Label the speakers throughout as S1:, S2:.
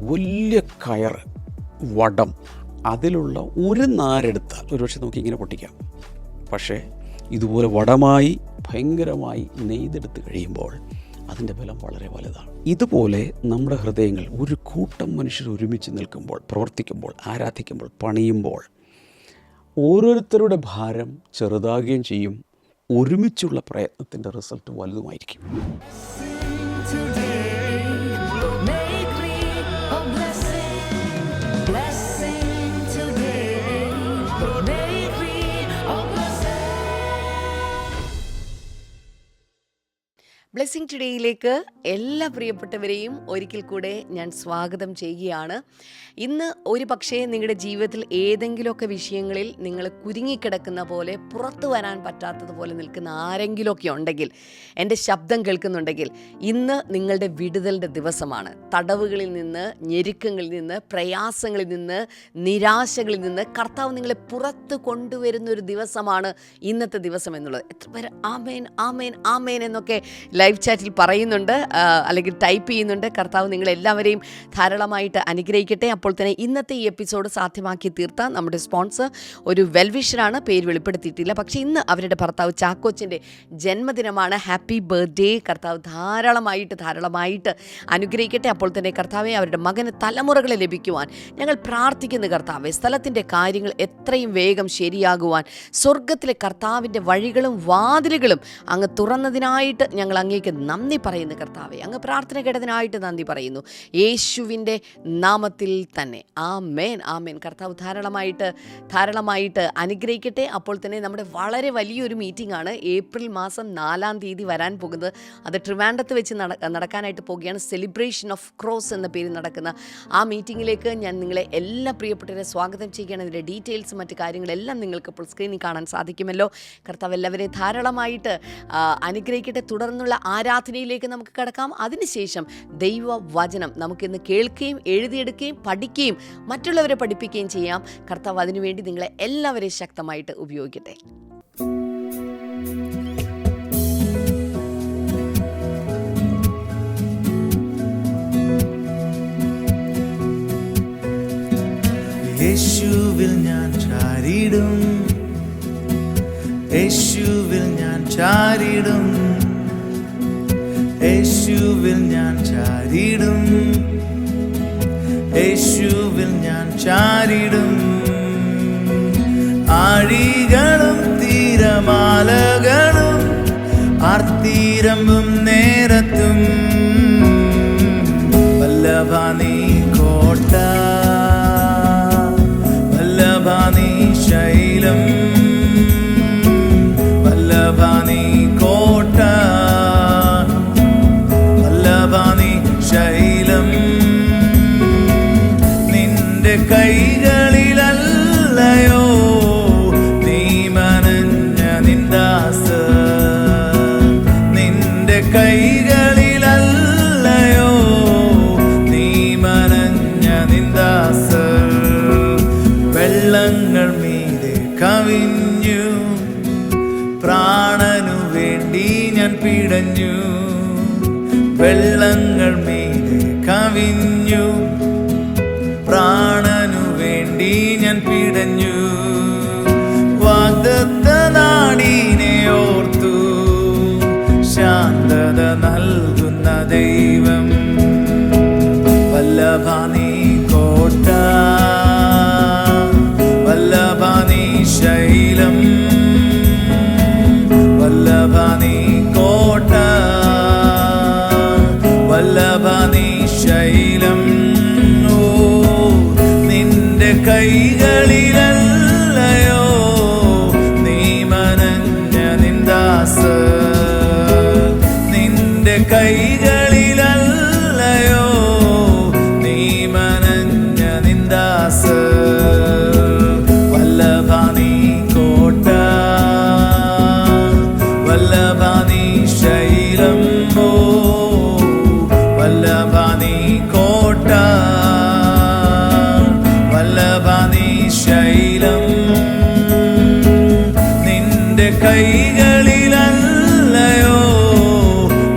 S1: വലിയ കയർ വടം, അതിലുള്ള ഒരു നാരെടുത്താൽ ഒരുപക്ഷെ നമുക്ക് ഇങ്ങനെ പൊട്ടിക്കാം. പക്ഷേ ഇതുപോലെ വടമായി ഭയങ്കരമായി നെയ്തെടുത്ത് കഴിയുമ്പോൾ അതിൻ്റെ ബലം വളരെ വലുതാണ്. ഇതുപോലെ നമ്മുടെ ഹൃദയങ്ങൾ ഒരു കൂട്ടം മനുഷ്യർ ഒരുമിച്ച് നിൽക്കുമ്പോൾ, പ്രവർത്തിക്കുമ്പോൾ, ആരാധിക്കുമ്പോൾ, പണിയുമ്പോൾ ഓരോരുത്തരുടെ ഭാരം ചെറുതാകുകയും ചെയ്യും. ഒരുമിച്ചുള്ള പ്രയത്നത്തിൻ്റെ റിസൾട്ട് വലുതുമായിരിക്കും.
S2: ബ്ലെസ്സിങ് ടുഡേയിലേക്ക് എല്ലാ പ്രിയപ്പെട്ടവരെയും ഒരിക്കൽ കൂടെ ഞാൻ സ്വാഗതം ചെയ്യുകയാണ്. ഇന്ന് ഒരു പക്ഷേ നിങ്ങളുടെ ജീവിതത്തിൽ ഏതെങ്കിലുമൊക്കെ വിഷയങ്ങളിൽ നിങ്ങൾ കുരുങ്ങിക്കിടക്കുന്ന പോലെ, പുറത്തു വരാൻ പറ്റാത്തതുപോലെ നിൽക്കുന്ന ആരെങ്കിലുമൊക്കെ ഉണ്ടെങ്കിൽ, എൻ്റെ ശബ്ദം കേൾക്കുന്നുണ്ടെങ്കിൽ, ഇന്ന് നിങ്ങളുടെ വിടുതലിൻ്റെ ദിവസമാണ്. തടവുകളിൽ നിന്ന്, ഞെരുക്കങ്ങളിൽ നിന്ന്, പ്രയാസങ്ങളിൽ നിന്ന്, നിരാശകളിൽ നിന്ന് കർത്താവ് നിങ്ങളെ പുറത്ത് കൊണ്ടുവരുന്ന ഒരു ദിവസമാണ് ഇന്നത്തെ ദിവസം എന്നുള്ളത്. എത്ര പേര് ആമേൻ ആമേൻ ആമേൻ എന്നൊക്കെ ലൈവ് ചാറ്റിൽ പറയുന്നുണ്ട്, അല്ലെങ്കിൽ ടൈപ്പ് ചെയ്യുന്നുണ്ട്. കർത്താവ് നിങ്ങളെല്ലാവരെയും ധാരാളമായിട്ട് അനുഗ്രഹിക്കട്ടെ. അപ്പോൾ തന്നെ ഇന്നത്തെ ഈ എപ്പിസോഡ് സാധ്യമാക്കി തീർത്ത നമ്മുടെ സ്പോൺസർ ഒരു വെൽവിഷറാണ്, പേര് വെളിപ്പെടുത്തിയിട്ടില്ല. പക്ഷേ ഇന്ന് അവരുടെ ഭർത്താവ് ചാക്കോച്ചിൻ്റെ ജന്മദിനമാണ്. Happy birthday. കർത്താവ് ധാരാളമായിട്ട് അനുഗ്രഹിക്കട്ടെ. അപ്പോൾ തന്നെ കർത്താവെ, അവരുടെ മകന് തലമുറകളെ ലഭിക്കുവാൻ ഞങ്ങൾ പ്രാർത്ഥിക്കുന്ന കർത്താവെ, സ്ഥലത്തിൻ്റെ കാര്യങ്ങൾ എത്രയും വേഗം ശരിയാകുവാൻ സ്വർഗത്തിലെ കർത്താവിൻ്റെ വഴികളും വാതിലുകളും അങ്ങ് തുറന്നതിനായിട്ട് ഞങ്ങൾ അങ്ങേക്ക് നന്ദി പറയുന്നു കർത്താവെ. അങ്ങ് പ്രാർത്ഥന കേട്ടതിനായിട്ട് നന്ദി പറയുന്നു, യേശുവിൻ്റെ നാമത്തിൽ തന്നെ. ആമേൻ ആമേൻ. കർത്താവ് ധാരാളമായിട്ട് അനുഗ്രഹിക്കട്ടെ. അപ്പോൾ തന്നെ നമ്മുടെ വളരെ വലിയൊരു മീറ്റിംഗ് ആണ് ഏപ്രിൽ മാസം 4-ാം തീയതി വരാൻ പോകുന്നത്. അത് ട്രിവാൻഡ്രത്ത് വെച്ച് നടക്കാനായിട്ട് പോവുകയാണ്. സെലിബ്രേഷൻ ഓഫ് ക്രോസ് എന്ന പേരിൽ നടക്കുന്ന ആ മീറ്റിങ്ങിലേക്ക് ഞാൻ നിങ്ങളെ എല്ലാ പ്രിയപ്പെട്ടവരെ സ്വാഗതം ചെയ്യുകയാണ്. ഇതിൻ്റെ ഡീറ്റെയിൽസ് മറ്റു കാര്യങ്ങളെല്ലാം നിങ്ങൾക്ക് ഇപ്പോൾ സ്ക്രീനിൽ കാണാൻ സാധിക്കുമല്ലോ. കർത്താവ് എല്ലാവരെയും ധാരാളമായിട്ട് അനുഗ്രഹിക്കട്ടെ. തുടർന്നുള്ള ആരാധനയിലേക്ക് നമുക്ക് കടക്കാം. അതിനുശേഷം ദൈവവചനം നമുക്കിന്ന് കേൾക്കുകയും എഴുതിയെടുക്കുകയും പഠിക്കുകയും മറ്റുള്ളവരെ പഠിപ്പിക്കുകയും ചെയ്യാം. കർത്താവ് അതിനുവേണ്ടി നിങ്ങളെ എല്ലാവരെയും ശക്തമായിട്ട് ഉപയോഗിക്കട്ടെ.
S3: യേശുവിൽ ഞാൻ ചാരിടും, യേശുവിൽ ഞാൻ ചാരിടും, യേശുവിൽ ഞാൻ ചാരിടും, യേശുവിൽ ഞാൻ ചാരിടും. ആഴികളും തീരമാലകളും ആർത്തിരമ്പും നേരത്തും വല്ലഭാനീ കോട്ട, വല്ലഭാനീ ശൈലം, വല്ലഭാനീ കോട്ട, വല്ലഭാനീ ശൈലം. നിന്റെ കൈകളിലല്ലയോ നീ മനഞ്ഞ നിന്ദാസ, നിന്റെ കൈകളിലല്ലയോ നീ മനഞ്ഞ നിന്ദാസ. വെള്ളങ്ങൾ മീതെ കവിഞ്ഞു, പ്രാണനു വേണ്ടി ഞാൻ പിടഞ്ഞു. വെള്ളങ്ങൾ മീതെ കവിഞ്ഞു, പ്രാണനു വേണ്ടി ഞാൻ പിടഞ്ഞു. വാഗ്ദത്ത നാടിനെ ഓർത്തു ശാന്തത നൽകുന്ന ദൈവം. വല്ലഭാനീ കോട്ട, വല്ലഭാനീ ശൈലം, വല്ലഭാനീ കോട്ട, വല്ലഭാനീ ശൈലം. ഓ, നിന്റെ കൈകളിലല്ലയോ നീ മനഞ്ഞ നിന്ദാസ, നിന്റെ കൈകളിലല്ലയോ നീ മനഞ്ഞ നിന്ദാസ. വല്ലഭാനീ കോട്ട, വല്ലഭാനീ ശൈലം. ഓ, വല്ലഭാനീ കോട്ട, വല്ലഭാനീ ശൈലം. നിന്റെ കൈകളിലല്ലയോ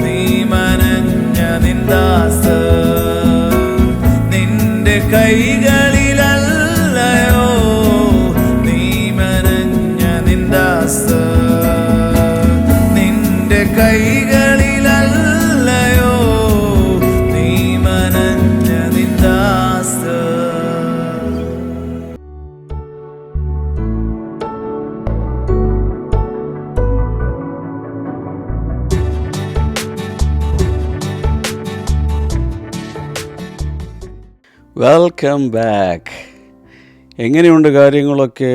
S3: നീ മനഞ്ഞ നിന്ദാസ,
S1: വെൽക്കം ബാക്ക്. എങ്ങനെയുണ്ട് കാര്യങ്ങളൊക്കെ?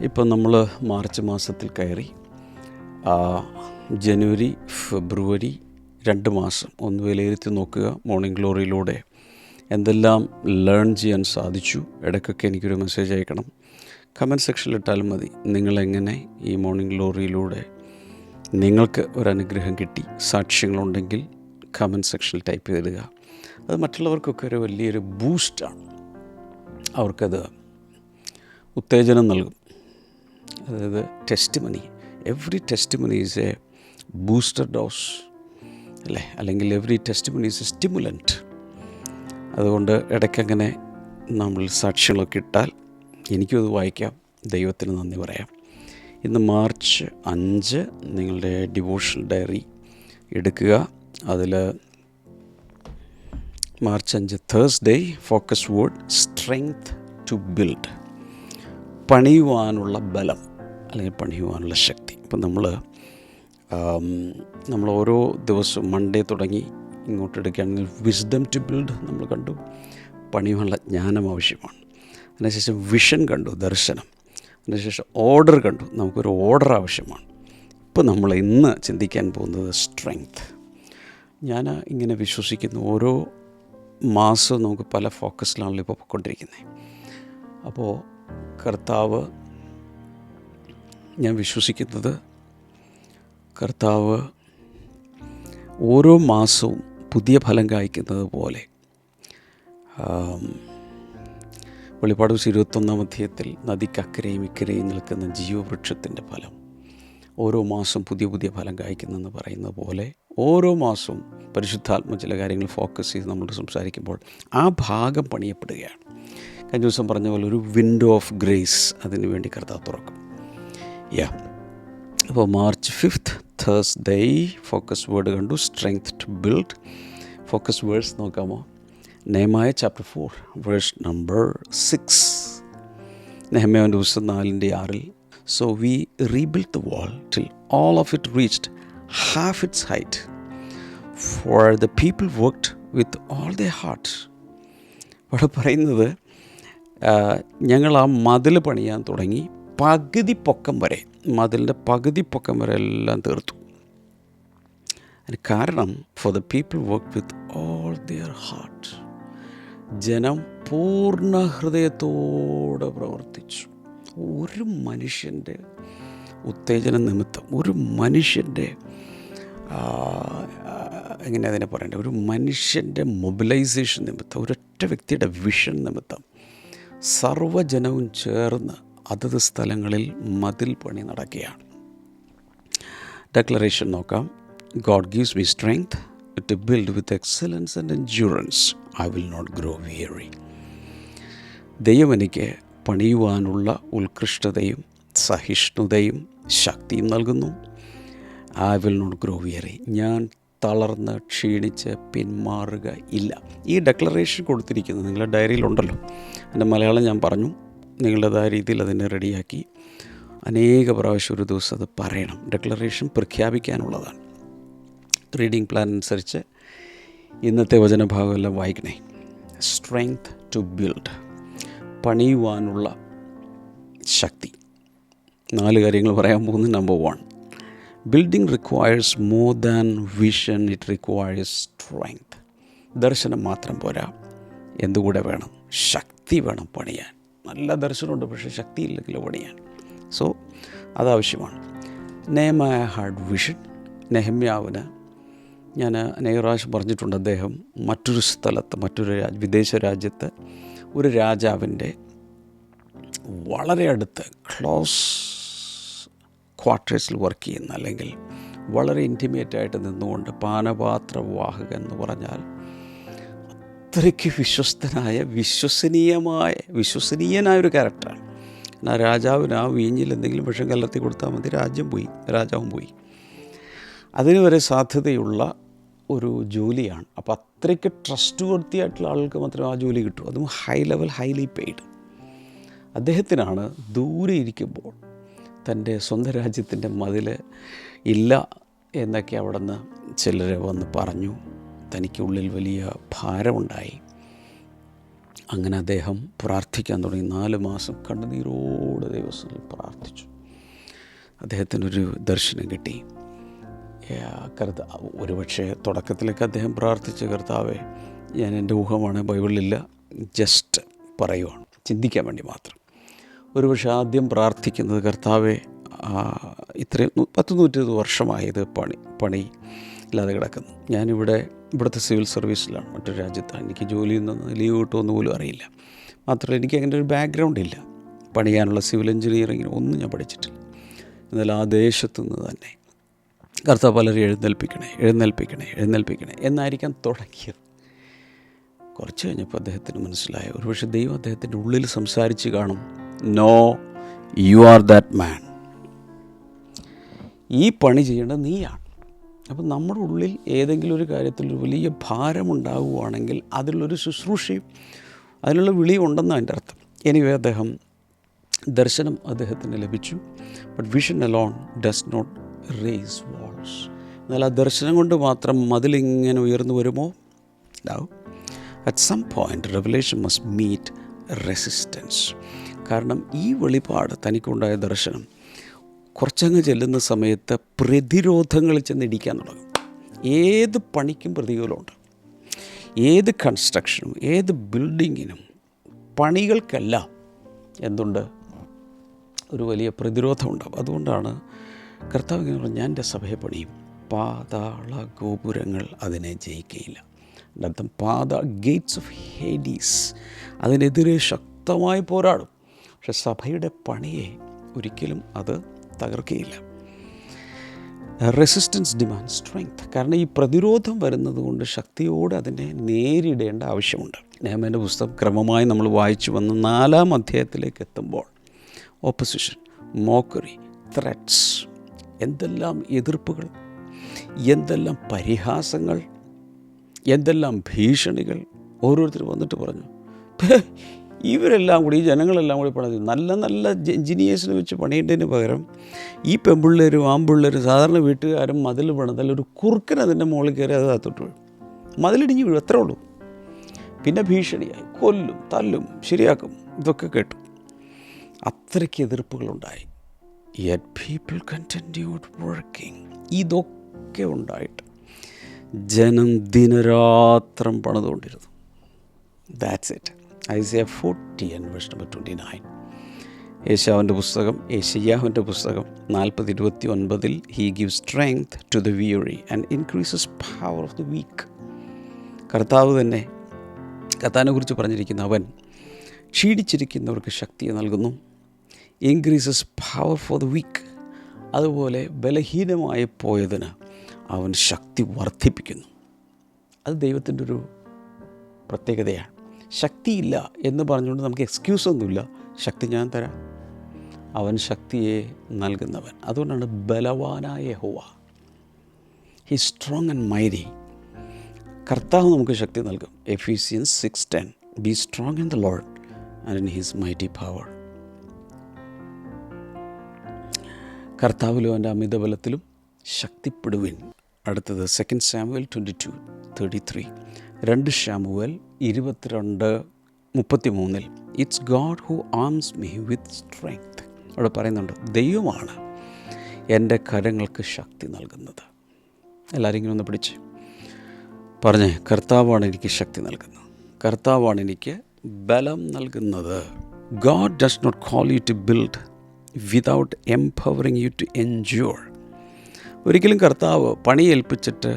S1: ഇപ്പം നമ്മൾ മാർച്ച് മാസത്തിൽ കയറി. ജനുവരി, ഫെബ്രുവരി 2 മാസം ഒന്ന് വിലയിരുത്തി നോക്കുക. മോർണിംഗ് ഗ്ലോറിയിലൂടെ എന്തെല്ലാം ലേൺ ചെയ്യാൻ സാധിച്ചു. ഇടയ്ക്കൊക്കെ എനിക്കൊരു മെസ്സേജ് അയക്കണം. കമൻറ്റ് സെക്ഷനിൽ ഇട്ടാലും മതി. നിങ്ങളെങ്ങനെ ഈ മോർണിംഗ് ഗ്ലോറിയിലൂടെ നിങ്ങൾക്ക് ഒരനുഗ്രഹം കിട്ടി, സാക്ഷ്യങ്ങളുണ്ടെങ്കിൽ കമൻറ്റ് സെക്ഷനിൽ ടൈപ്പ് ചെയ്തിടുക. അത് മറ്റുള്ളവർക്കൊക്കെ ഒരു വലിയൊരു ബൂസ്റ്റാണ്. അവർക്കത് ഉത്തേജനം നൽകും. അതായത് testimony, every testimony is A booster dose അല്ലേ, അല്ലെങ്കിൽ every testimony is A stimulant. അതുകൊണ്ട് ഇടയ്ക്കങ്ങനെ നമ്മൾ സാക്ഷ്യങ്ങളൊക്കെ ഇട്ടാൽ എനിക്കും അത് വായിക്കാം, ദൈവത്തിന് നന്ദി പറയാം. ഇന്ന് മാർച്ച് 5 നിങ്ങളുടെ ഡിവോഷണൽ ഡയറി എടുക്കുക. അതിൽ March 5 Thursday focus word strength to build, പണിയുവാനുള്ള ബലം അല്ലെങ്കിൽ പണിയുവാനുള്ള ശക്തി. ഇപ്പം നമ്മൾ ഓരോ ദിവസവും മൺഡേ തുടങ്ങി ഇങ്ങോട്ട് എടുക്കുകയാണെങ്കിൽ വിസ്ഡം ടു ബിൽഡ് നമ്മൾ കണ്ടു, പണിയുവാനുള്ള ജ്ഞാനം ആവശ്യമാണ്. അതിനുശേഷം വിഷൻ കണ്ടു, ദർശനം. അതിനുശേഷം ഓർഡർ കണ്ടു, നമുക്കൊരു ഓർഡർ ആവശ്യമാണ്. ഇപ്പോൾ നമ്മൾ ഇന്ന് ചിന്തിക്കാൻ പോകുന്നത് സ്ട്രെങ്ത്. ഞാൻ ഇങ്ങനെ വിശ്വസിക്കുന്നു, ഓരോ മാസവും നമുക്ക് പല ഫോക്കസിലാണല്ലോ ഇപ്പോൾ പോയിക്കൊണ്ടിരിക്കുന്നത്. അപ്പോൾ കർത്താവ്, ഞാൻ വിശ്വസിക്കുന്നത് കർത്താവ് ഓരോ മാസവും പുതിയ ഫലം കായ്ക്കുന്നത് പോലെ, വെളിപ്പാട് 21 അധ്യായത്തിൽ നദിക്കക്കരയും ഇക്കരയും നിൽക്കുന്ന ജീവവൃക്ഷത്തിൻ്റെ ഫലം ഓരോ മാസം പുതിയ പുതിയ ഫലം കായ്ക്കുന്നെന്ന് പറയുന്നത് പോലെ ഓരോ മാസവും പരിശുദ്ധാത്മ ചില കാര്യങ്ങൾ ഫോക്കസ് ചെയ്ത് നമ്മൾ സംസാരിക്കുമ്പോൾ ആ ഭാഗം പണിയപ്പെടുകയാണ്. കഴിഞ്ഞ ദിവസം പറഞ്ഞ പോലെ ഒരു വിൻഡോ ഓഫ് ഗ്രേസ് അതിനു വേണ്ടി കർത്താവ് തുറക്കും. അപ്പോൾ മാർച്ച് 5 തേഴ്സ്ഡേ ഫോക്കസ് വേർഡ് കണ്ടു, strength to build. Focus words നോക്കാമോ? Nehemiah chapter 4 verse number 6. നെഹമ്യാവിൻ്റെ പുസ്തകം 4:6. So we rebuilt the wall till all of it reached half its height, for the people worked with all their heart. അവിടെ പറയുന്നത്, ഞങ്ങൾ ആ മതിൽ പണിയാൻ തുടങ്ങി, പകുതി പൊക്കം വരെ, മതിലിൻ്റെ പകുതി പൊക്കം വരെ എല്ലാം തീർത്തു. അതിന് കാരണം for the people work with all their heart. ജനം പൂർണ്ണ ഹൃദയത്തോടെ പ്രവർത്തിച്ചു. ഒരു മനുഷ്യൻ്റെ ഉത്തേജന നിമിത്തം, ഒരു മനുഷ്യൻ്റെ എങ്ങനെ അതിനെ പറയേണ്ടത്, ഒരു മനുഷ്യൻ്റെ മൊബിലൈസേഷൻ നിമിത്തം, ഒരൊറ്റ വ്യക്തിയുടെ വിഷൻ നിമിത്തം സർവ്വജനവും ചേർന്ന് അതത് സ്ഥലങ്ങളിൽ മതിൽ പണി നടക്കുകയാണ്. ഡെക്ലറേഷൻ നോക്കാം. God gives me strength to build with excellence and endurance. I will not grow weary. ദൈവം എനിക്ക് പണിയുവാനുള്ള ഉത്കൃഷ്ടതയും സഹിഷ്ണുതയും ശക്തിയും നൽകുന്നു. I will not grow weary. ഞാൻ തളർന്ന് ക്ഷീണിച്ച് പിന്മാറുക ഇല്ല. ഈ ഡെക്ലറേഷൻ കൊടുത്തിരിക്കുന്നത് നിങ്ങളുടെ ഡയറിയിലുണ്ടല്ലോ. എൻ്റെ മലയാളം ഞാൻ പറഞ്ഞു. നിങ്ങളുടേതായ രീതിയിൽ അതിനെ റെഡിയാക്കി അനേക പ്രാവശ്യം ഒരു ദിവസം അത് പറയണം. ഡെക്ലറേഷൻ പ്രഖ്യാപിക്കാനുള്ളതാണ്. റീഡിംഗ് പ്ലാൻ അനുസരിച്ച് ഇന്നത്തെ വചനഭാഗമെല്ലാം വായിക്കണേ. സ്ട്രെങ്ത് ടു ബിൽഡ്, പണിയുവാനുള്ള ശക്തി. 4 കാര്യങ്ങൾ പറയാൻ പോകുന്നത്. Number 1, building requires more than vision, it requires strength. ദർശനം മാത്രം പോരാ, എന്തുകൂടെ വേണം? ശക്തി വേണം പണിയാൻ. നല്ല ദർശനമുണ്ട്, പക്ഷേ ശക്തിയില്ലെങ്കിൽ പണിയാൻ. സോ അതാവശ്യമാണ്. Nehemiah had vision. നെഹമ്യാവിന് ഞാൻ അനേക പ്രാവശ്യം പറഞ്ഞിട്ടുണ്ട്, അദ്ദേഹം മറ്റൊരു സ്ഥലത്ത്, മറ്റൊരു വിദേശ രാജ്യത്ത് ഒരു രാജാവിൻ്റെ വളരെ അടുത്ത് ക്ലോസ് ക്വാർട്ടേഴ്സിൽ വർക്ക് ചെയ്യുന്ന, അല്ലെങ്കിൽ വളരെ ഇൻറ്റിമേറ്റായിട്ട് നിന്നുകൊണ്ട് പാനപാത്രവാഹകൻ എന്ന് പറഞ്ഞാൽ അത്രയ്ക്ക് വിശ്വസനീയനായൊരു ക്യാരക്ടറാണ്. എന്നാൽ രാജാവിന് ആ വീഞ്ഞിൽ എന്തെങ്കിലും വിഷം കലർത്തി കൊടുത്താൽ മതി, രാജാവും പോയി. അതിന് വരെ സാധ്യതയുള്ള ഒരു ജോലിയാണ്. അപ്പോൾ അത്രയ്ക്ക് ട്രസ്റ്റ് വർത്തിയായിട്ടുള്ള ആളുകൾക്ക് മാത്രമേ ആ ജോലി കിട്ടൂ. അതും ഹൈ ലെവൽ, ഹൈലി പെയ്ഡ്. അദ്ദേഹത്തിനാണ് ദൂരെ ഇരിക്കുമ്പോൾ തൻ്റെ സ്വന്തം രാജ്യത്തിൻ്റെ മതിൽ ഇല്ല എന്നൊക്കെ അവിടെ നിന്ന് ചിലർ വന്ന് പറഞ്ഞു. തനിക്കുള്ളിൽ വലിയ ഭാരമുണ്ടായി. അങ്ങനെ അദ്ദേഹം പ്രാർത്ഥിക്കാൻ തുടങ്ങി. 4 മാസം കണ്ണുനീരോട് ദൈവസന്നിധിയിൽ പ്രാർത്ഥിച്ചു. അദ്ദേഹത്തിനൊരു ദർശനം കിട്ടി. ഒരുപക്ഷെ തുടക്കത്തിലേക്ക് അദ്ദേഹം പ്രാർത്ഥിച്ച, കർത്താവേ, ഞാൻ എൻ്റെ ഊഹമാണ്, ബൈബിളിലില്ല, ജസ്റ്റ് പറയുവാണ്, ചിന്തിക്കാൻ വേണ്ടി മാത്രം. ഒരുപക്ഷെ ആദ്യം പ്രാർത്ഥിക്കുന്നത്, കർത്താവേ, ഇത്രയും 10-120 വർഷമായത് പണി ഇല്ലാതെ കിടക്കുന്നു. ഇവിടുത്തെ സിവിൽ സർവീസിലാണ്, മറ്റൊരു രാജ്യത്താണ്. എനിക്ക് ജോലിയിൽ നിന്ന് ലീവ് കിട്ടുമെന്ന് പോലും അറിയില്ല. മാത്രമല്ല എനിക്ക് അങ്ങനെ ഒരു ബാക്ക്ഗ്രൗണ്ട് ഇല്ല, പണിയാനുള്ള സിവിൽ എഞ്ചിനീയറിങ്ങിന് ഒന്നും ഞാൻ പഠിച്ചിട്ടില്ല. എന്നാൽ ആ ദേശത്തു നിന്ന് തന്നെ കർത്താവ് പലരും എഴുന്നേൽപ്പിക്കണേ എന്നായിരിക്കാം തുടങ്ങിയത്. കുറച്ച് കഴിഞ്ഞപ്പോൾ അദ്ദേഹത്തിന് മനസ്സിലായി, ഒരുപക്ഷെ ദൈവം അദ്ദേഹത്തിൻ്റെ ഉള്ളിൽ സംസാരിച്ച് കാണും, no, you are that man, ഈ പണി ചെയ്യേണ്ടത് നീയാണ്. അപ്പം നമ്മുടെ ഉള്ളിൽ ഏതെങ്കിലും ഒരു കാര്യത്തിൽ ഒരു വലിയ ഭാരമുണ്ടാകുകയാണെങ്കിൽ അതിലുള്ളൊരു ശുശ്രൂഷയും അതിനുള്ള വിളിയും ഉണ്ടെന്നാണ് എൻ്റെ അർത്ഥം. എനിവേ, ദർശനം അദ്ദേഹത്തിന് ലഭിച്ചു. But vision alone does not raise walls. എന്നാൽ ആ ദർശനം കൊണ്ട് മാത്രം മതിലിങ്ങനെ ഉയർന്നു വരുമോ? ഉണ്ടാവും. At some point revelation must meet resistance. കാരണം ഈ വെളിപാട്, തനിക്കുണ്ടായ ദർശനം കുറച്ചങ്ങ് ചെല്ലുന്ന സമയത്ത് പ്രതിരോധങ്ങളിൽ ചെന്നിടിക്കാൻ തുടങ്ങും. ഏത് പണിക്കും പ്രതികൂലമുണ്ട്. ഏത് കൺസ്ട്രക്ഷനും ഏത് ബിൽഡിങ്ങിനും പണികൾക്കെല്ലാം എന്തുണ്ട്? ഒരു വലിയ പ്രതിരോധമുണ്ടാകും. അതുകൊണ്ടാണ് കർത്താവ് ഇങ്ങനെ പറഞ്ഞു, ഞാൻ എൻ്റെ സഭയെ പണിയും, പാതാള ഗോപുരങ്ങൾ അതിനെ ജയിക്കുകയില്ല. അർത്ഥം ഗേറ്റ്സ് ഓഫ് ഹേഡീസ് അതിനെതിരെ ശക്തമായി പോരാടും. പക്ഷെ സഭയുടെ പണിയെ ഒരിക്കലും അത് തകർക്കുകയില്ല. Resistance demand strength. കാരണം ഈ പ്രതിരോധം വരുന്നത് കൊണ്ട് ശക്തിയോടെ അതിനെ നേരിടേണ്ട ആവശ്യമുണ്ട്. നെഹമ്യാവിൻ്റെ പുസ്തകം ക്രമമായി നമ്മൾ വായിച്ചു വന്ന് 4-ാം അധ്യായത്തിലേക്ക് എത്തുമ്പോൾ ഓപ്പോസിഷൻ, മോക്കറി, ത്രെറ്റ്സ്, എന്തെല്ലാം എതിർപ്പുകൾ, എന്തെല്ലാം പരിഹാസങ്ങൾ, എന്തെല്ലാം ഭീഷണികൾ. ഓരോരുത്തർ വന്നിട്ട് പറഞ്ഞു, ഇവരെല്ലാം കൂടി, ഈ ജനങ്ങളെല്ലാം കൂടി പണി, നല്ല എഞ്ചിനീയേഴ്സിനെ വെച്ച് പണിയേണ്ടതിന് പകരം ഈ പെൺപിള്ളേരും ആൺപിള്ളേരും സാധാരണ വീട്ടുകാരും മതിൽ പണിതാൽ ഒരു കുറുക്കൻ അതിൻ്റെ മുകളിൽ കയറി അത് അകത്തോട്ട് വീഴും, മതിലിടിഞ്ഞ് വീഴും, അത്രേ ഉള്ളൂ. പിന്നെ ഭീഷണിയായി, കൊല്ലും, തല്ലും, ശരിയാക്കും, ഇതൊക്കെ കേട്ടു. അത്രയ്ക്ക് എതിർപ്പുകളുണ്ടായി. Yet people continued working. ഇതൊക്കെ ഉണ്ടായിട്ട് ജനം ദിനരാത്രം പണിതുകൊണ്ടിരുന്നു. That's it. Isaiah 40:29. യേശയ്യാവിൻ്റെ പുസ്തകം 40:29 He gives strength to the weary and increases power of the weak. കർത്താവ് തന്നെ കർത്താവിനെ കുറിച്ച് പറഞ്ഞിരിക്കുന്ന, അവൻ ക്ഷീണിച്ചിരിക്കുന്നവർക്ക് ശക്തിയെ നൽകുന്നു. Increases power for the weak. അതുപോലെ ബലഹീനമായി പോയതിന് അവൻ ശക്തി വർദ്ധിപ്പിക്കുന്നു. അത് ദൈവത്തിൻ്റെ ഒരു പ്രത്യേകതയാണ്. ശക്തിയില്ല എന്ന് പറഞ്ഞുകൊണ്ട് നമുക്ക് എക്സ്ക്യൂസൊന്നുമില്ല. ശക്തി ഞാൻ തരാം. അവൻ ശക്തിയെ നൽകുന്നവൻ. അതുകൊണ്ടാണ് ബലവാനായ യഹോവ, ഹി സ്ട്രോങ് ആൻഡ് മൈറ്റി. കർത്താവ് നമുക്ക് ശക്തി നൽകും. Ephesians 6:10 Be strong in the Lord and in his mighty power. കർത്താവിലും അവൻ്റെ അമിതബലത്തിലും ശക്തിപ്പെടുവിൻ. അടുത്തത് 2 Samuel 22:33. 2 Samuel 22:33 it's God who arms me with strength. അവിടെ പറയുന്നുണ്ട്, ദൈവമാണ് എൻ്റെ കരങ്ങൾക്ക് ശക്തി നൽകുന്നത്. എല്ലാവരും ഇങ്ങനെ ഒന്ന് പിടിച്ച് പറഞ്ഞേ, കർത്താവാണ് എനിക്ക് ശക്തി നൽകുന്നത്, കർത്താവാണ് എനിക്ക് ബലം നൽകുന്നത്. God does not call you to build without empowering you to endure. ഒരിക്കലും കർത്താവ് പണി ഏൽപ്പിച്ചിട്ട്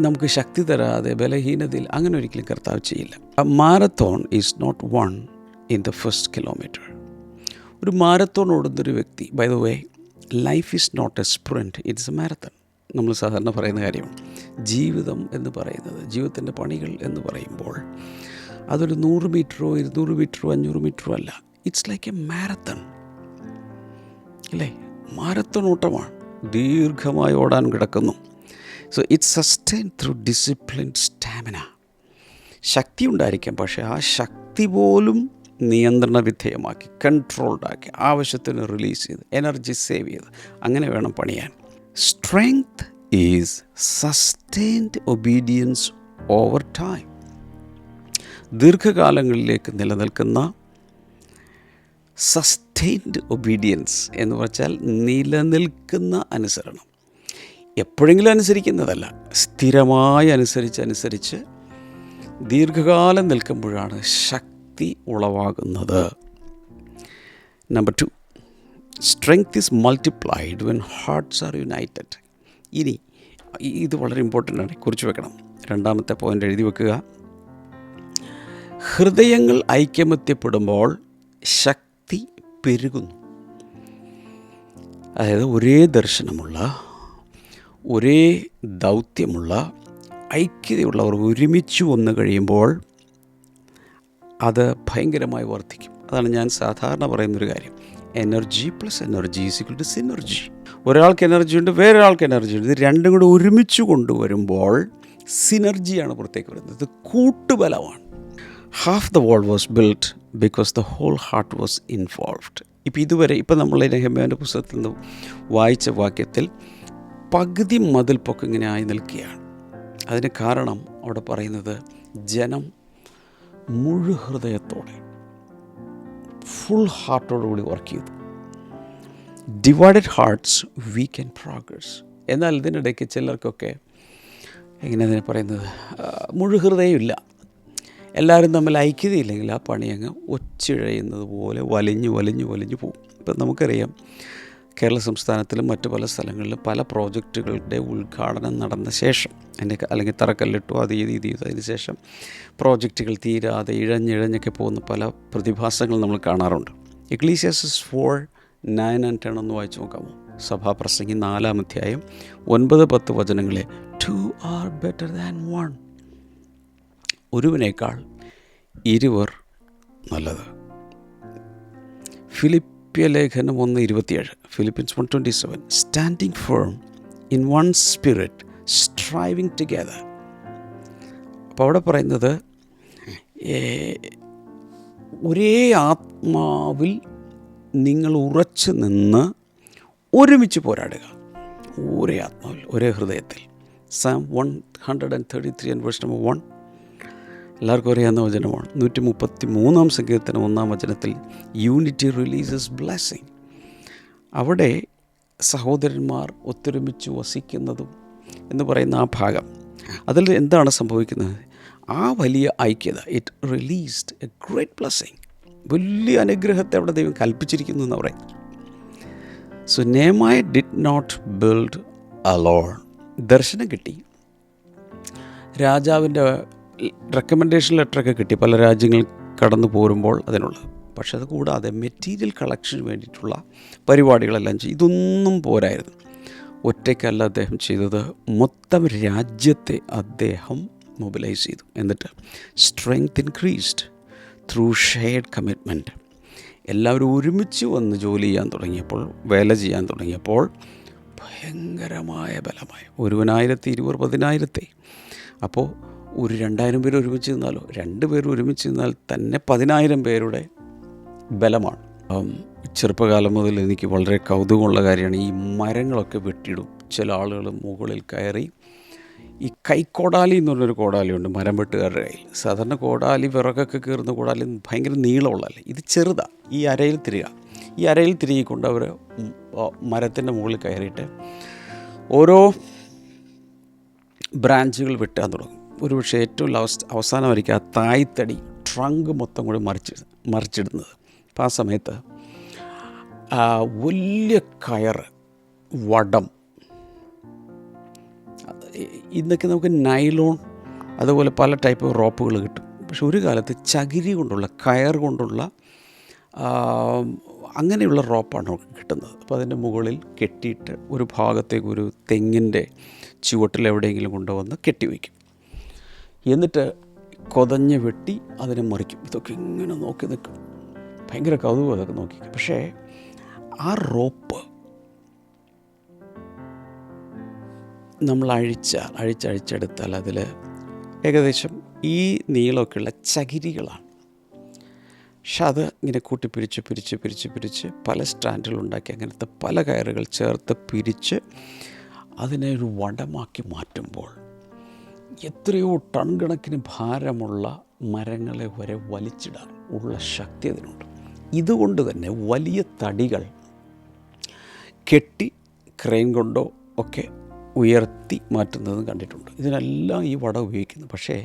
S1: നമുക്ക് ശക്തി തരാതെ ബലഹീനതയിൽ അങ്ങനെ ഒരിക്കലും കർത്താവ് ചെയ്യില്ല. Marathon is not one in the first kilometre. ഒരു മാരത്തോൺ ഓടുന്നൊരു വ്യക്തി, by the way, life is not a sprint, it's a marathon. നമ്മൾ സാധാരണ പറയുന്ന കാര്യമാണ്. ജീവിതം എന്ന് പറയുന്നത്, ജീവിതത്തിൻ്റെ പണികൾ എന്ന് പറയുമ്പോൾ അതൊരു 100 മീറ്ററോ 200 മീറ്ററോ 500 മീറ്ററോ അല്ല. ഇറ്റ്സ് ലൈക്ക് എ മാരത്തൺ അല്ലേ? മാരത്തൺ ഓട്ടമാണ്, ദീർഘമായി ഓടാൻ കിടക്കുന്നു. So it's sustain through disciplined stamina. ശക്തി ഉണ്ടായിരിക്കാം, പക്ഷേ ആ ശക്തി പോലും നിയന്ത്രണ വിധേയമാക്കി, കൺട്രോൾഡാക്കി, ആവശ്യത്തിന് റിലീസ് ചെയ്ത്, എനർജി സേവ് ചെയ്ത്, അങ്ങനെ വേണം പണിയാൻ. Strength is sustained obedience over time. ദീർഘകാലങ്ങളിലേക്ക് നിലനിൽക്കുന്ന സസ്റ്റെയിൻഡ് ഒബീഡിയൻസ് എന്ന് വെച്ചാൽ നിലനിൽക്കുന്ന അനുസരണം. എപ്പോഴെങ്കിലും അനുസരിക്കുന്നതല്ല, സ്ഥിരമായി അനുസരിച്ച് ദീർഘകാലം നിൽക്കുമ്പോഴാണ് ശക്തി ഉളവാകുന്നത്. Number 2, strength is multiplied when hearts are united. ഇനി ഇത് വളരെ ഇമ്പോർട്ടൻ്റ് ആണ്, കുറിച്ച് വെക്കണം. രണ്ടാമത്തെ പോയിൻ്റ് എഴുതി വെക്കുക. ഹൃദയങ്ങൾ ഐക്യമത്യപ്പെടുമ്പോൾ ശക്തി പെരുകുന്നു. അതായത് ഒരേ ദർശനമുള്ള, ഒരേ ദൗത്യമുള്ള, ഐക്യതയുള്ളവർ ഒരുമിച്ച് വന്നു കഴിയുമ്പോൾ അത് ഭയങ്കരമായി വർദ്ധിക്കും. അതാണ് ഞാൻ സാധാരണ പറയുന്നൊരു കാര്യം. Energy plus energy is equal to synergy. ഒരാൾക്ക് എനർജി ഉണ്ട്, വേറൊരാൾക്ക് എനർജി ഉണ്ട്. ഇത് രണ്ടും കൂടെ ഒരുമിച്ച് കൊണ്ടുവരുമ്പോൾ സിനർജിയാണ് പുറത്തേക്ക് വരുന്നത്. ഇത് കൂട്ടുബലമാണ്. Half the wall was built because the whole heart was involved. ഇപ്പം നമ്മൾ നെഹെമ്യാവിൻ്റെ പുസ്തകത്തിൽ നിന്ന് വായിച്ച വാക്യത്തിൽ പകുതി മതിൽ പൊക്കം ഇങ്ങനെ ആയി നിൽക്കുകയാണ്. അതിന് കാരണം അവിടെ പറയുന്നത് ജനം മുഴുഹൃദയത്തോടെ, ഫുൾ ഹാർട്ടോടുകൂടി വർക്ക് ചെയ്തു. Divided hearts we can progress. എന്നാൽ ഇതിനിടയ്ക്ക് ചിലർക്കൊക്കെ എങ്ങനെയാണ് പറയുന്നത്, മുഴുഹൃദയമില്ല. എല്ലാവരും തമ്മിൽ ഐക്യതയില്ലെങ്കിൽ ആ പണി അങ്ങ് ഒച്ചിഴയുന്നത് പോലെ വലിഞ്ഞു പോകും. ഇപ്പം നമുക്കറിയാം, കേരള സംസ്ഥാനത്തിലും മറ്റു പല സ്ഥലങ്ങളിലും പല പ്രോജക്റ്റുകളുടെ ഉദ്ഘാടനം നടന്ന ശേഷം, അല്ലെങ്കിൽ തറക്കല്ലിട്ടു അത് ചെയ്ത് അതിന് ശേഷം പ്രോജക്റ്റുകൾ തീരാതെ ഇഴഞ്ഞൊക്കെ പോകുന്ന പല പ്രതിഭാസങ്ങൾ നമ്മൾ കാണാറുണ്ട്. എക്ലീസിയാസ്റ്റസ് 4:9 and 10 ഒന്ന് വായിച്ചു നോക്കാമോ? സഭാപ്രസംഗി 4-ാം അധ്യായം 9-10 വചനങ്ങളെ 2 are better than 1. ഒരുവനേക്കാൾ ഇരുവർ നല്ലത്. ഫിലിപ്പിയ ലേഖനം 1:27, Philippians 1:27, standing firm in one spirit striving together. അപ്പോൾ അവിടെ പറയുന്നത് ഒരേ ആത്മാവിൽ നിങ്ങൾ ഉറച്ചു നിന്ന് ഒരുമിച്ച് പോരാടുക. ഒരേ ആത്മാവിൽ, ഒരേ ഹൃദയത്തിൽ. Psalm 133 and verse number 1 എല്ലാവർക്കും അറിയാവുന്ന വചനമാണ്. 133-ാം സങ്കീർത്തനം 1-ാം വചനത്തിൽ യൂണിറ്റി റിലീസസ് ബ്ലെസ്സിങ്. അവിടെ സഹോദരന്മാർ ഒത്തൊരുമിച്ച് വസിക്കുന്നതും എന്ന് പറയുന്ന ആ ഭാഗം, അതിൽ എന്താണ് സംഭവിക്കുന്നത്? ആ വലിയ ഐക്യത, it released a great blessing. വലിയ അനുഗ്രഹത്തെ അവിടെ ദൈവം കൽപ്പിച്ചിരിക്കുന്നു എന്ന് പറയും. So Nehemiah did not build alone. ദർശനം കിട്ടി, രാജാവിൻ്റെ റെക്കമെൻഡേഷൻ ലെറ്ററൊക്കെ കിട്ടി, പല രാജ്യങ്ങൾ കടന്നു പോരുമ്പോൾ അതിനുള്ളത്. പക്ഷെ അത് കൂടാതെ മെറ്റീരിയൽ കളക്ഷന് വേണ്ടിയിട്ടുള്ള പരിപാടികളെല്ലാം ചെയ്യും. ഇതൊന്നും പോരായിരുന്നു. ഒറ്റയ്ക്കല്ല അദ്ദേഹം ചെയ്തത്, മൊത്തം രാജ്യത്തെ അദ്ദേഹം മൊബിലൈസ് ചെയ്തു. എന്നിട്ട് strength increased through shared commitment. എല്ലാവരും ഒരുമിച്ച് വന്ന് ജോലി ചെയ്യാൻ തുടങ്ങിയപ്പോൾ, വേല ചെയ്യാൻ തുടങ്ങിയപ്പോൾ ഭയങ്കരമായ ബലമായി. ഒരുവനായിരത്തെ, ഇരുവർ 10,000. അപ്പോൾ ഒരു 2,000 പേര് ഒരുമിച്ച് നിന്നാലോ, 2 പേര് ഒരുമിച്ച് നിന്നാൽ തന്നെ 10,000 പേരുടെ ബലമാണ്. ചെറുപ്പകാലം മുതൽ എനിക്ക് വളരെ കൗതുകമുള്ള കാര്യമാണ്, ഈ മരങ്ങളൊക്കെ വെട്ടിയിടും. ചില ആളുകൾ മുകളിൽ കയറി, ഈ കൈക്കോടാലി എന്ന് പറഞ്ഞൊരു കോടാലിയുണ്ട് മരം വെട്ടുകാരുടെ കയ്യിൽ. സാധാരണ കോടാലി, വിറകൊക്കെ കയറുന്ന കോടാലി ഭയങ്കര നീളമുള്ളതല്ലേ, ഇത് ചെറുതാണ്. ഈ അരയിൽ തിരികൊണ്ട് അവർ മരത്തിൻ്റെ മുകളിൽ കയറിയിട്ട് ഓരോ ബ്രാഞ്ചുകൾ വെട്ടാൻ തുടങ്ങും. ഒരുപക്ഷെ ഏറ്റവും അവസാനമായിരിക്കും ആ തായ്തടി ട്രങ്ക് മൊത്തം കൂടി മറിച്ചിടുന്നത്. അപ്പം ആ സമയത്ത് വലിയ കയറ്, വടം, ഇന്നൊക്കെ നമുക്ക് നൈലോൺ അതുപോലെ പല ടൈപ്പ് റോപ്പുകൾ കിട്ടും. പക്ഷെ ഒരു കാലത്ത് ചകിരി കൊണ്ടുള്ള, കയർ കൊണ്ടുള്ള അങ്ങനെയുള്ള റോപ്പാണ് കിട്ടുന്നത്. അപ്പോൾ അതിൻ്റെ മുകളിൽ കെട്ടിയിട്ട് ഒരു ഭാഗത്തേക്ക് ഒരു തെങ്ങിൻ്റെ ചുവട്ടിൽ എവിടെയെങ്കിലും കൊണ്ടുവന്ന് കെട്ടിവയ്ക്കും. എന്നിട്ട് കൊതഞ്ഞ് വെട്ടി അതിനെ മറിക്കും. ഇതൊക്കെ ഇങ്ങനെ നോക്കി നിൽക്കും. ഭയങ്കര കൗതുകം അതൊക്കെ നോക്കി. പക്ഷേ ആ റോപ്പ് നമ്മൾ അഴിച്ചെടുത്താൽ അതിൽ ഏകദേശം ഈ നീളമൊക്കെയുള്ള ചകിരികളാണ്. പക്ഷെ അത് ഇങ്ങനെ കൂട്ടി പിരിച്ച് പല സ്റ്റാൻഡുകളുണ്ടാക്കി അങ്ങനത്തെ പല കയറുകൾ ചേർത്ത് പിരിച്ച് അതിനെ ഒരു വടമാക്കി മാറ്റുമ്പോൾ എത്രയോ ടൺ കണക്കിന് ഭാരമുള്ള മരങ്ങളെ വരെ വലിച്ചിടാൻ ഉള്ള ശക്തി അതിനുണ്ട്. ഇതുകൊണ്ട് തന്നെ വലിയ തടികൾ കെട്ടി ക്രെയിൻ കൊണ്ടോ ഒക്കെ ഉയർത്തി മാറ്റുന്നതും കണ്ടിട്ടുണ്ട്. ഇതിനെല്ലാം ഈ വട ഉപയോഗിക്കുന്നു. പക്ഷേ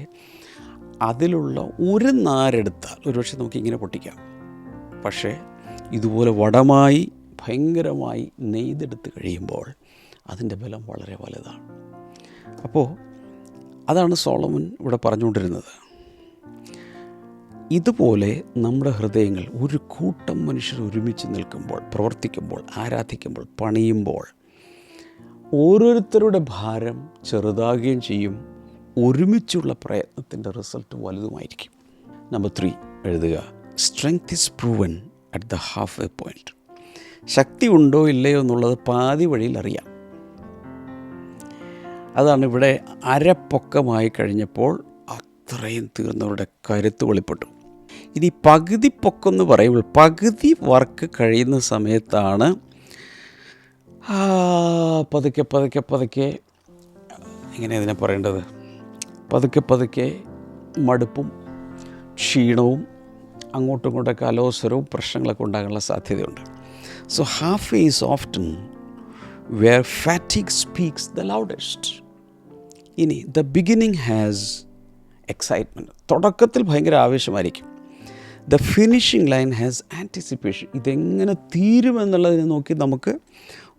S1: അതിലുള്ള ഒരു നാരെടുത്താൽ ഒരുപക്ഷെ നമുക്കിങ്ങനെ പൊട്ടിക്കാം. പക്ഷേ ഇതുപോലെ വടമായി ഭയങ്കരമായി നെയ്തെടുത്ത് കഴിയുമ്പോൾ അതിൻ്റെ ബലം വളരെ വലുതാണ്. അപ്പോൾ അതാണ് സോളമൻ ഇവിടെ പറഞ്ഞുകൊണ്ടിരുന്നത്. ഇതുപോലെ നമ്മുടെ ഹൃദയങ്ങൾ ഒരു കൂട്ടം മനുഷ്യർ ഒരുമിച്ച് നിൽക്കുമ്പോൾ, പ്രവർത്തിക്കുമ്പോൾ, ആരാധിക്കുമ്പോൾ, പണിയുമ്പോൾ ഓരോരുത്തരുടെ ഭാരം ചെറുതാകുകയും ചെയ്യും. ഒരുമിച്ചുള്ള പ്രയത്നത്തിൻ്റെ റിസൾട്ട് വലുതുമായിരിക്കും. നമ്പർ 3 എഴുതുക. Strength is proven at the halfway point. ശക്തി ഉണ്ടോ ഇല്ലയോ എന്നുള്ളത് പാതി വഴിയിൽ അറിയാം. അതാണ് ഇവിടെ അരപ്പൊക്കമായി കഴിഞ്ഞപ്പോൾ അത്രയും തീർന്നവരുടെ കരുത്ത് വെളിപ്പെട്ടു. ഇനി പകുതി പൊക്കെന്ന് പറയുമ്പോൾ പകുതി വർക്ക് കഴിയുന്ന സമയത്താണ് പതുക്കെ പതുക്കെ പതുക്കെ എങ്ങനെ അതിനെ പറയേണ്ടത്, പതുക്കെ പതുക്കെ മടുപ്പും ക്ഷീണവും അങ്ങോട്ടും ഇങ്ങോട്ടൊക്കെ അലോസരവും പ്രശ്നങ്ങളൊക്കെ ഉണ്ടാകാനുള്ള സാധ്യതയുണ്ട്. So halfway is often where fatigue speaks the loudest. ഇനി ദ ബിഗിനിങ് ഹാസ് എക്സൈറ്റ്മെൻറ്റ്. തുടക്കത്തിൽ ഭയങ്കര ആവേശമായിരിക്കും. The finishing line has anticipation. ഇതെങ്ങനെ തീരുമെന്നുള്ളതിനെ നോക്കി നമുക്ക്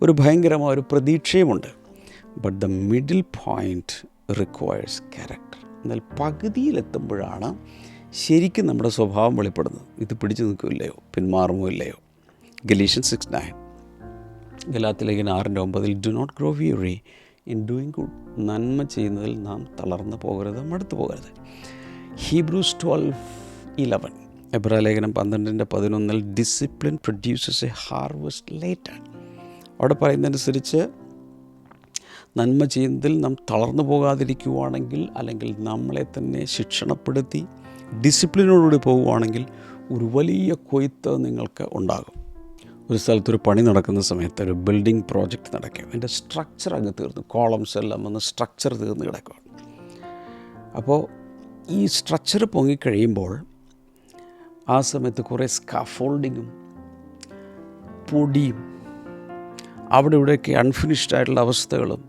S1: ഒരു ഭയങ്കരമായ ഒരു പ്രതീക്ഷയുമുണ്ട്. But the middle point requires character. എന്നാൽ പകുതിയിലെത്തുമ്പോഴാണ് ശരിക്കും നമ്മുടെ സ്വഭാവം വെളിപ്പെടുന്നത്. ഇത് പിടിച്ചു നിൽക്കില്ലയോ, പിന്മാറുമോ ഇല്ലയോ. ഗലീഷ്യൻസ് 6:9, ഗലാത്യലേഖനം 6:9, do not grow weary in doing good. നന്മ ചെയ്യുന്നതിൽ നാം തളർന്നു പോകരുത്, മടുത്തു പോകരുത്. ഹീബ്രൂസ് 12:11, എബ്രായലേഖനം 12:11, discipline produces a harvest later. അവിടെ പറയുന്നതനുസരിച്ച് നന്മ ചെയ്യുന്നതിൽ നാം തളർന്നു പോകാതിരിക്കുവാണെങ്കിൽ, അല്ലെങ്കിൽ നമ്മളെ തന്നെ ശിക്ഷണപ്പെടുത്തി ഡിസിപ്ലിനോടുകൂടി പോകുവാണെങ്കിൽ ഒരു വലിയ കൊയ്ത്ത് നിങ്ങൾക്ക് ഉണ്ടാകും. ഒരു സ്ഥലത്തൊരു പണി നടക്കുന്ന സമയത്ത് ഒരു ബിൽഡിംഗ് പ്രോജക്റ്റ് നടക്കുക, അതിൻ്റെ സ്ട്രക്ചർ അങ്ങ് തീർന്നു, കോളംസ് എല്ലാം വന്ന് സ്ട്രക്ചർ തീർന്ന് കിടക്കുക. അപ്പോൾ ഈ സ്ട്രക്ചർ പൊങ്ങിക്കഴിയുമ്പോൾ ആ സമയത്ത് കുറേ സ്കാഫോൾഡിങ്ങും പൊടിയും അവിടെ ഇവിടെയൊക്കെ അൺഫിനിഷ്ഡ് ആയിട്ടുള്ള അവസ്ഥകളും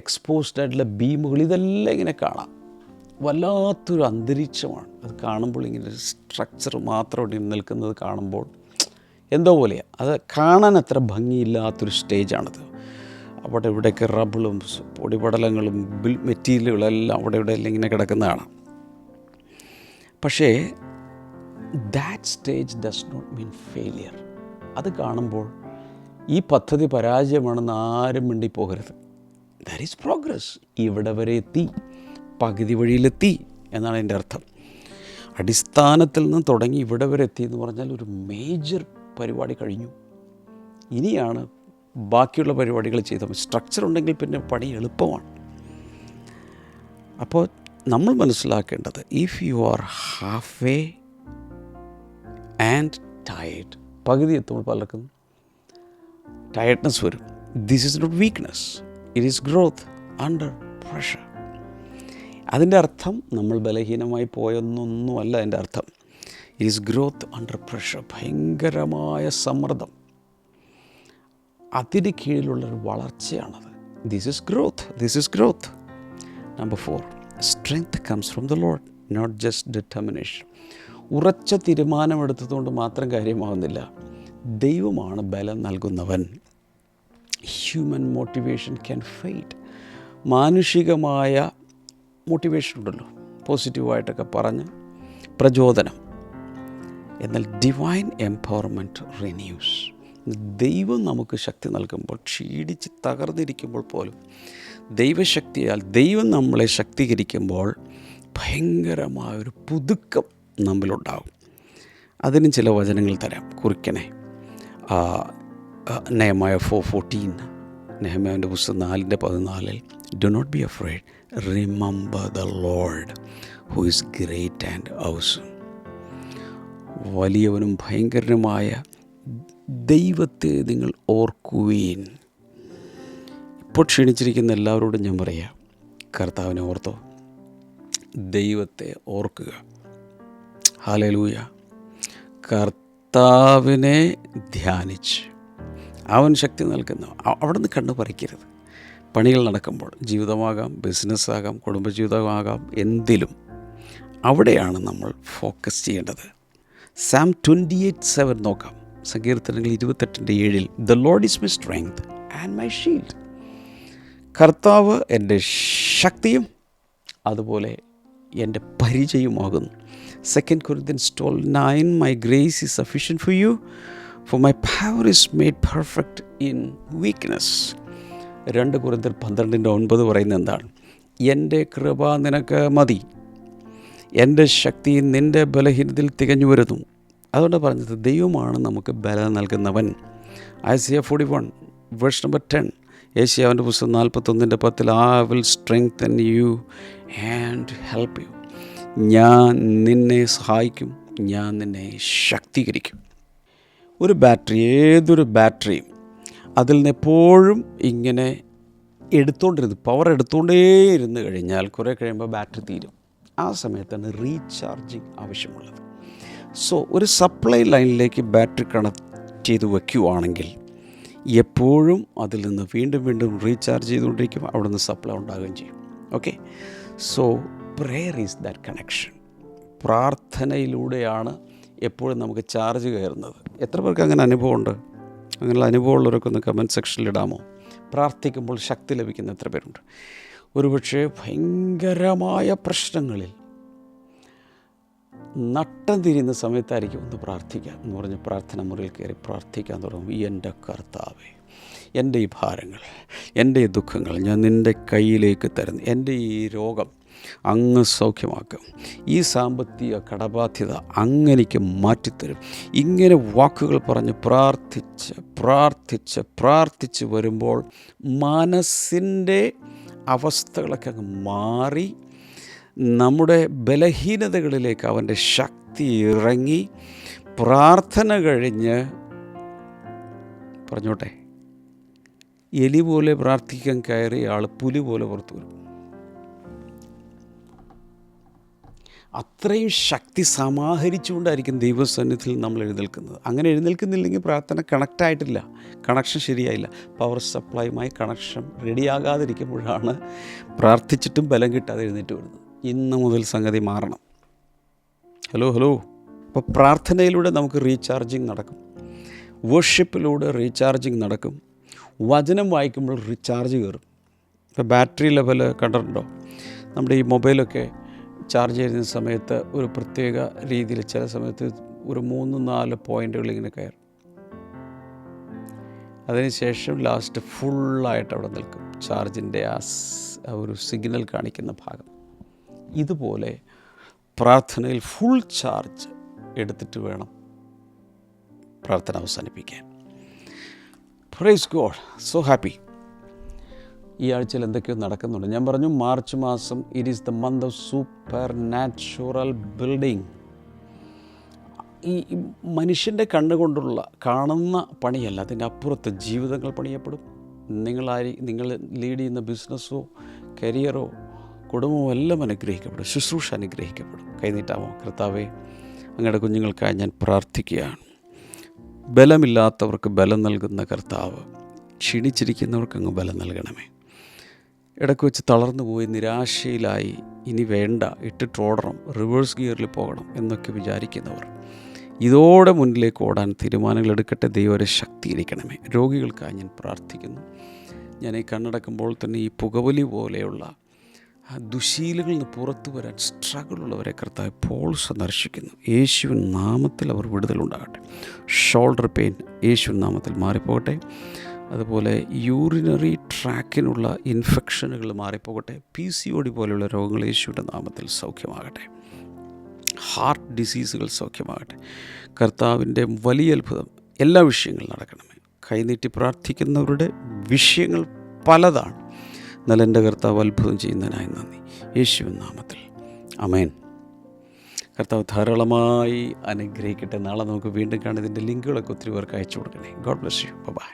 S1: എക്സ്പോസ്ഡ് ആയിട്ടുള്ള ബീമുകൾ ഇതെല്ലാം ഇങ്ങനെ കാണാം. വല്ലാത്തൊരു അന്തരീക്ഷമാണ് അത് കാണുമ്പോൾ. ഇങ്ങനെ സ്ട്രക്ചർ മാത്രം ഇവിടെ നിൽക്കുന്നത് കാണുമ്പോൾ എന്തോ പോലെയാണ്. അത് കാണാൻ അത്ര ഭംഗിയില്ലാത്തൊരു സ്റ്റേജാണത്. അവിടെ ഇവിടെയൊക്കെ റബിളും പൊടിപടലങ്ങളും മെറ്റീരിയലുകളെല്ലാം അവിടെ ഇവിടെ എല്ലാം ഇങ്ങനെ കിടക്കുന്നതാണ്. പക്ഷേ that stage does not mean failure. അത് കാണുമ്പോൾ ഈ പദ്ധതി പരാജയമാണെന്ന് ആരും മിണ്ടിപ്പോകരുത്. That is progress. ഇവിടെ വരെ എത്തി, പകുതി വഴിയിലെത്തി എന്നാണ് എൻ്റെ അർത്ഥം. അടിസ്ഥാനത്തിൽ നിന്ന് തുടങ്ങി ഇവിടെ വരെ എത്തി എന്ന് പറഞ്ഞാൽ ഒരു മേജർ പരിപാടി കഴിഞ്ഞു. ഇനിയാണ് ബാക്കിയുള്ള പരിപാടികൾ ചെയ്താൽ. സ്ട്രക്ചർ ഉണ്ടെങ്കിൽ പിന്നെ പണി എളുപ്പമാണ്. അപ്പോൾ നമ്മൾ മനസ്സിലാക്കേണ്ടത്, if you are halfway and tired, പകുതി എത്തുമ്പോൾ പലർക്കും ടയർഡ്നെസ് വരും. This is not weakness, it is growth under pressure. അതിൻ്റെ അർത്ഥം നമ്മൾ ബലഹീനമായി പോയെന്നൊന്നുമല്ല എൻ്റെ അർത്ഥം. It is growth under pressure. ഭയങ്കരമായ സമ്മർദ്ദം, അതിന് കീഴിലുള്ളൊരു വളർച്ചയാണത്. This is growth, this is growth. Number 4, strength comes from the Lord, not just determination. ഉറച്ച തീരുമാനമെടുത്തതുകൊണ്ട് മാത്രം കാര്യമാകുന്നില്ല. ദൈവമാണ് ബലം നൽകുന്നവൻ. Human motivation can fade. മാനുഷികമായ മോട്ടിവേഷൻ ഉണ്ടല്ലോ, പോസിറ്റീവായിട്ടൊക്കെ പറഞ്ഞ് പ്രചോദനം. എന്നാൽ ഡിവൈൻ എംപവർമെൻറ്റ് റിന്യൂസ്. ദൈവം നമുക്ക് ശക്തി നൽകുമ്പോൾ, ക്ഷീണിച്ച് തകർന്നിരിക്കുമ്പോൾ പോലും ദൈവശക്തിയാൽ ദൈവം നമ്മളെ ശക്തീകരിക്കുമ്പോൾ ഭയങ്കരമായൊരു പുതുക്കം നമ്മിലുണ്ടാകും. അതിനും ചില വചനങ്ങൾ തരാം, കുറിക്കണേ. നെഹെമ്യാവ് 4:14, നെഹെമ്യാവിൻ്റെ പുസ്തകം 4:14, do not be afraid, remember the Lord who is great and awesome. വലിയവനും ഭയങ്കരനുമായ ദൈവത്തെ നിങ്ങൾ ഓർക്കുവീൻ. ഇപ്പോൾ ക്ഷീണിച്ചിരിക്കുന്ന എല്ലാവരോടും ഞാൻ പറയാം, കർത്താവിനെ ഓർത്തോ. ദൈവത്തെ ഓർക്കുക. ഹല്ലേലൂയ. കർത്താവിനെ ധ്യാനിച്ച് അവൻ ശക്തി നൽകുന്നു. അവിടെ നിന്ന് കണ്ണു പറിക്കരുത്. പണികൾ നടക്കുമ്പോൾ, ജീവിതമാകാം, ബിസിനസ്സാകാം, കുടുംബജീവിതമാകാം, എന്തിലും അവിടെയാണ് നമ്മൾ ഫോക്കസ് ചെയ്യേണ്ടത്. സാം 28:7 നോക്കാം. സങ്കീർത്തനങ്ങൾ 28:7 the Lord is my strength and my shield. കർത്താവ് എൻ്റെ ശക്തിയും അതുപോലെ എൻ്റെ പരിചയമാകുന്നു. 2 Corinthians 12:9 my grace is sufficient for you for my power is made perfect in weakness. 2 Corinthians 12:9 പറയുന്നത് എന്താണ്? എൻ്റെ കൃപ നിനക്ക് മതി, എൻ്റെ ശക്തി നിൻ്റെ ബലഹീനതയിൽ തികഞ്ഞു വരുന്നു. അതുകൊണ്ട് പറഞ്ഞത് ദൈവമാണ് നമുക്ക് ബലം നൽകുന്നവൻ. Isaiah 41:10 യേശയ്യാവിൻ്റെ പുസ്തകം 41:10 I will strengthen you and help you. ഞാൻ നിന്നെ സഹായിക്കും, ഞാൻ നിന്നെ ശക്തീകരിക്കും. ഒരു ബാറ്ററി, ഏതൊരു ബാറ്ററിയും അതിൽ നിന്ന് എപ്പോഴും ഇങ്ങനെ പവർ എടുത്തുകൊണ്ടേയിരുന്നു കഴിഞ്ഞാൽ കുറേ കഴിയുമ്പോൾ ബാറ്ററി തീരും. ആ സമയത്താണ് റീചാർജിങ് ആവശ്യമുള്ളത്. സോ ഒരു സപ്ലൈ ലൈനിലേക്ക് ബാറ്ററി കണക്ട് ചെയ്ത് വയ്ക്കുകയാണെങ്കിൽ എപ്പോഴും അതിൽ നിന്ന് വീണ്ടും വീണ്ടും റീചാർജ് ചെയ്തുകൊണ്ടിരിക്കും, അവിടെ നിന്ന് സപ്ലൈ ഉണ്ടാകുകയും ചെയ്യും. Okay, so prayer is that connection. പ്രാർത്ഥനയിലൂടെയാണ് എപ്പോഴും നമുക്ക് ചാർജ് കയറുന്നത്. എത്ര പേർക്ക് അങ്ങനെ അനുഭവമുണ്ട്? അങ്ങനെയുള്ള അനുഭവമുള്ളവരൊക്കെ ഒന്ന് കമൻറ്റ് സെക്ഷനിൽ ഇടാമോ? പ്രാർത്ഥിക്കുമ്പോൾ ശക്തി ലഭിക്കുന്ന എത്ര പേരുണ്ട്? ഒരുപക്ഷെ ഭയങ്കരമായ പ്രശ്നങ്ങളിൽ നട്ടം തിരിയുന്ന സമയത്തായിരിക്കും ഒന്ന് പ്രാർത്ഥിക്കുക എന്ന് പറഞ്ഞ് പ്രാർത്ഥന മുറിയിൽ കയറി പ്രാർത്ഥിക്കാൻ തുടങ്ങും. എൻ്റെ കർത്താവേ, എൻ്റെ ഈ ഭാരങ്ങൾ, എൻ്റെ ഈ ദുഃഖങ്ങൾ ഞാൻ നിൻ്റെ കയ്യിലേക്ക് തരുന്നു. എൻ്റെ ഈ രോഗം അങ്ങ് സൗഖ്യമാക്കും, ഈ സാമ്പത്തിക കടബാധ്യത അങ്ങനെക്ക് മാറ്റിത്തരും. ഇങ്ങനെ വാക്കുകൾ പറഞ്ഞ് പ്രാർത്ഥിച്ച് പ്രാർത്ഥിച്ച് പ്രാർത്ഥിച്ച് വരുമ്പോൾ മനസ്സിൻ്റെ അവസ്ഥകളൊക്കെ അങ്ങ് മാറി നമ്മുടെ ബലഹീനതകളിലേക്ക് അവൻ്റെ ശക്തി ഇറങ്ങി പ്രാർത്ഥന കഴിഞ്ഞ് പറഞ്ഞോട്ടെ എലി പോലെ പ്രാർത്ഥിക്കാൻ കയറിയ ആൾ പുലി പോലെ പുറത്തു വരും. അത്രയും ശക്തി സമാഹരിച്ചുകൊണ്ടായിരിക്കും ദൈവസന്നിധിയിൽ നമ്മൾ എഴുന്നേൽക്കുന്നത്. അങ്ങനെ എഴുന്നേൽക്കുന്നില്ലെങ്കിൽ പ്രാർത്ഥന കണക്റ്റായിട്ടില്ല, കണക്ഷൻ ശരിയായില്ല. പവർ സപ്ലൈയുമായി കണക്ഷൻ റെഡിയാകാതിരിക്കുമ്പോഴാണ് പ്രാർത്ഥിച്ചിട്ടും ബലം കിട്ടാതെ എഴുന്നേറ്റ് വരുന്നത്. ഇന്ന് മുതൽ സംഗതി മാറണം. ഹലോ. അപ്പോൾ പ്രാർത്ഥനയിലൂടെ നമുക്ക് റീചാർജിങ് നടക്കും, വർഷിപ്പിലൂടെ റീചാർജിങ് നടക്കും, വചനം വായിക്കുമ്പോൾ റീചാർജ് കയറും. ഇപ്പോൾ ബാറ്ററി ലെവൽ കണ്ടിട്ടുണ്ടോ? നമ്മുടെ ഈ മൊബൈലൊക്കെ ചാർജ് ചെയ്യുന്ന സമയത്ത് ഒരു പ്രത്യേക രീതിയിൽ ചില സമയത്ത് ഒരു 3-4 പോയിൻ്റുകൾ ഇങ്ങനെ കയറും. അതിനുശേഷം ലാസ്റ്റ് ഫുള്ളായിട്ട് അവിടെ നിൽക്കും ചാർജിൻ്റെ ആ ഒരു സിഗ്നൽ കാണിക്കുന്ന ഭാഗം. ഇതുപോലെ പ്രാർത്ഥനയിൽ ഫുൾ ചാർജ് എടുത്തിട്ട് വേണം പ്രാർത്ഥന അവസാനിപ്പിക്കാൻ. Praise God, so happy. ഈ ആഴ്ചയിൽ എന്തൊക്കെയോ നടക്കുന്നുണ്ട്. ഞാൻ പറഞ്ഞു മാർച്ച് മാസം it is the month of super natural building. ഈ മനുഷ്യൻ്റെ കണ്ണുകൊണ്ടുള്ള കാണുന്ന പണിയല്ല, അതിൻ്റെ അപ്പുറത്ത് ജീവിതങ്ങൾ പണിയപ്പെടും. നിങ്ങൾ ലീഡ് ചെയ്യുന്ന ബിസിനസ്സോ കരിയറോ കുടുംബമോ എല്ലാം അനുഗ്രഹിക്കപ്പെടും, ശുശ്രൂഷ അനുഗ്രഹിക്കപ്പെടും. കൈനീട്ടാമോ? കർത്താവേ, അങ്ങയുടെ കുഞ്ഞുങ്ങൾക്കായി ഞാൻ പ്രാർത്ഥിക്കുകയാണ്. ബലമില്ലാത്തവർക്ക് ബലം നൽകുന്ന കർത്താവ്, ക്ഷീണിച്ചിരിക്കുന്നവർക്ക് അങ്ങ് ബലം നൽകണമേ. ഇടയ്ക്ക് വെച്ച് തളർന്നു പോയി നിരാശയിലായി ഇനി വേണ്ട, ഇട്ടിട്ട് ഓടണം, റിവേഴ്സ് ഗിയറിൽ പോകണം എന്നൊക്കെ വിചാരിക്കുന്നവർ ഇതോടെ മുന്നിലേക്ക് ഓടാൻ തീരുമാനങ്ങൾ എടുക്കട്ടെ. ദൈവരെ ശക്തീകരിക്കണമേ. രോഗികൾക്കായി ഞാൻ പ്രാർത്ഥിക്കുന്നു. ഞാൻ ഈ കണ്ണടക്കുമ്പോൾ തന്നെ ഈ പുകവലി പോലെയുള്ള ദുശീലങ്ങളിൽ നിന്ന് പുറത്തു വരാൻ സ്ട്രഗിളുള്ളവരെ കർത്താവ് ഇപ്പോൾ സന്ദർശിക്കുന്നു. യേശുവിൻ നാമത്തിൽ അവർ വിടുതലുണ്ടാകട്ടെ. ഷോൾഡർ പെയിൻ യേശുവിൻ നാമത്തിൽ മാറിപ്പോകട്ടെ. അതുപോലെ യൂറിനറി ട്രാക്കിനുള്ള ഇൻഫെക്ഷനുകൾ മാറിപ്പോകട്ടെ. PCOD പോലെയുള്ള രോഗങ്ങൾ യേശുവിൻ്റെ നാമത്തിൽ സൗഖ്യമാകട്ടെ. ഹാർട്ട് ഡിസീസുകൾ സൗഖ്യമാകട്ടെ. കർത്താവിൻ്റെ വലിയ അത്ഭുതം എല്ലാ വിഷയങ്ങളും നടക്കണമേ. കൈനീട്ടി പ്രാർത്ഥിക്കുന്നവരുടെ വിഷയങ്ങൾ പലതാണ്. എന്നാൽ എൻ്റെ കർത്താവ് അത്ഭുതം ചെയ്യുന്നതിനായി നന്ദി. യേശുവിൻ നാമത്തിൽ ആമേൻ. കർത്താവ് ധാരാളമായി അനുഗ്രഹിക്കട്ടെ. നാളെ നമുക്ക് വീണ്ടും കാണും. ഇതിൻ്റെ ലിങ്കുകളൊക്കെ ഒത്തിരി പേർക്ക് അയച്ചു കൊടുക്കണേ. God bless you. ബൈ.